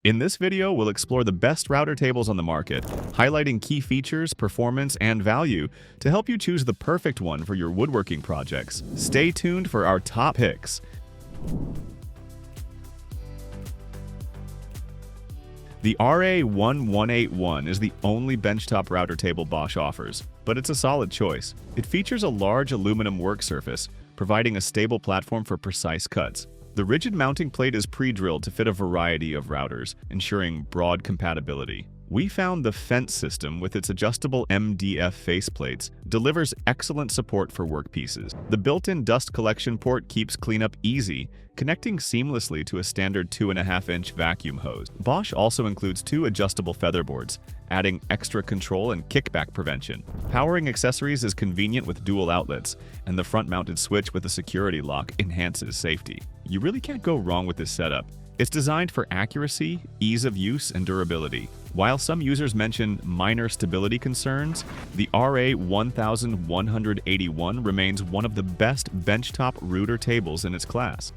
In this video, we'll explore the best router tables on the market, highlighting key features, performance, and value to help you choose the perfect one for your woodworking projects. Stay tuned for our top picks. The RA1181 is the only benchtop router table Bosch offers, but it's a solid choice. It features a large aluminum work surface, providing a stable platform for precise cuts. The rigid mounting plate is pre-drilled to fit a variety of routers, ensuring broad compatibility. We found the fence system, with its adjustable MDF faceplates, delivers excellent support for workpieces. The built-in dust collection port keeps cleanup easy, connecting seamlessly to a standard 2.5-inch vacuum hose. Bosch also includes 2 adjustable featherboards, adding extra control and kickback prevention. Powering accessories is convenient with dual outlets, and the front-mounted switch with a security lock enhances safety. You really can't go wrong with this setup. It's designed for accuracy, ease of use, and durability. While some users mention minor stability concerns, the RA1181 remains one of the best benchtop router tables in its class.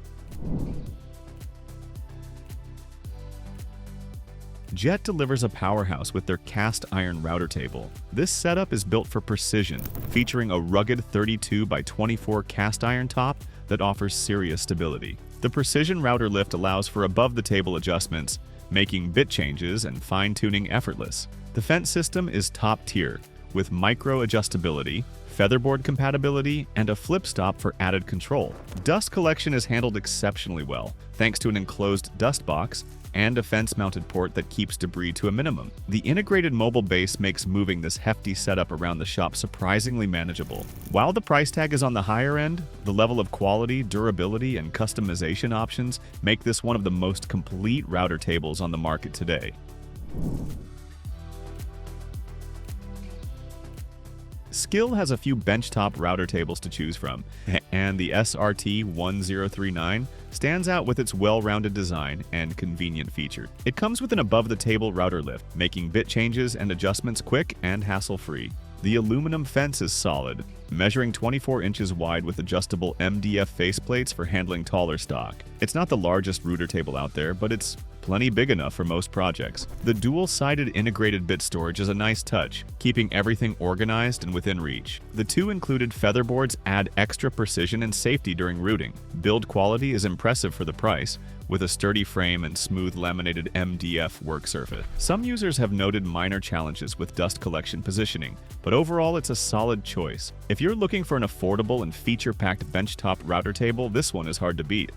Jet delivers a powerhouse with their cast iron router table. This setup is built for precision, featuring a rugged 32 by 24 cast iron top that offers serious stability. The precision router lift allows for above-the-table adjustments, making bit changes and fine-tuning effortless. The fence system is top-tier, with micro-adjustability, featherboard compatibility, and a flip stop for added control. Dust collection is handled exceptionally well, thanks to an enclosed dust box and a fence-mounted port that keeps debris to a minimum. The integrated mobile base makes moving this hefty setup around the shop surprisingly manageable. While the price tag is on the higher end, the level of quality, durability, and customization options make this one of the most complete router tables on the market today. SKIL has a few benchtop router tables to choose from, and the SRT1039 stands out with its well-rounded design and convenient features. It comes with an above-the-table router lift, making bit changes and adjustments quick and hassle-free. The aluminum fence is solid, measuring 24 inches wide with adjustable MDF faceplates for handling taller stock. It's not the largest router table out there, but it's plenty big enough for most projects. The dual-sided integrated bit storage is a nice touch, keeping everything organized and within reach. The 2 included featherboards add extra precision and safety during routing. Build quality is impressive for the price, with a sturdy frame and smooth laminated MDF work surface. Some users have noted minor challenges with dust collection positioning, but overall it's a solid choice. If you're looking for an affordable and feature-packed benchtop router table, this one is hard to beat.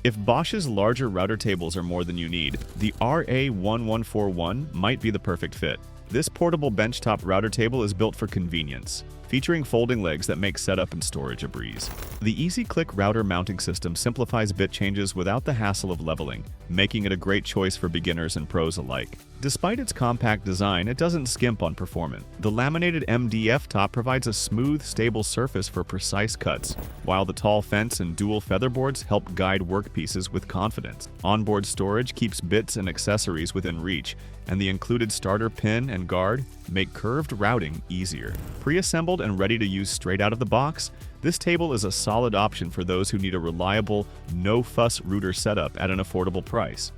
If Bosch's larger router tables are more than you need, the RA1141 might be the perfect fit. This portable benchtop router table is built for convenience, featuring folding legs that make setup and storage a breeze. The easy-click router mounting system simplifies bit changes without the hassle of leveling, making it a great choice for beginners and pros alike. Despite its compact design, it doesn't skimp on performance. The laminated MDF top provides a smooth, stable surface for precise cuts, while the tall fence and dual featherboards help guide workpieces with confidence. Onboard storage keeps bits and accessories within reach, and the included starter pin and guard make curved routing easier. Pre-assembled and ready to use straight out of the box, this table is a solid option for those who need a reliable, no-fuss router setup at an affordable price.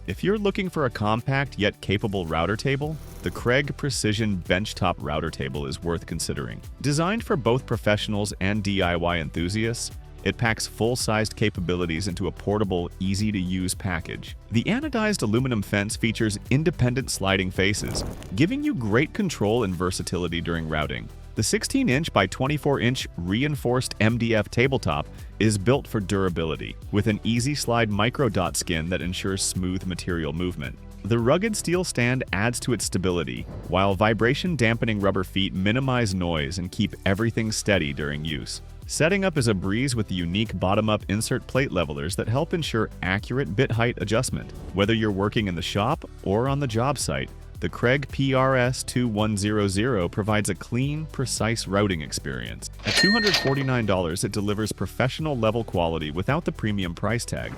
If you're looking for a compact yet capable router table, the KREG Precision Benchtop Router Table is worth considering. Designed for both professionals and DIY enthusiasts, it packs full-sized capabilities into a portable, easy-to-use package. The anodized aluminum fence features independent sliding faces, giving you great control and versatility during routing. The 16-inch by 24-inch reinforced MDF tabletop is built for durability, with an easy-slide micro-dot skin that ensures smooth material movement. The rugged steel stand adds to its stability, while vibration-dampening rubber feet minimize noise and keep everything steady during use. Setting up is a breeze with the unique bottom-up insert plate levelers that help ensure accurate bit height adjustment. Whether you're working in the shop or on the job site, the KREG PRS2100 provides a clean, precise routing experience. At $249, it delivers professional-level quality without the premium price tag.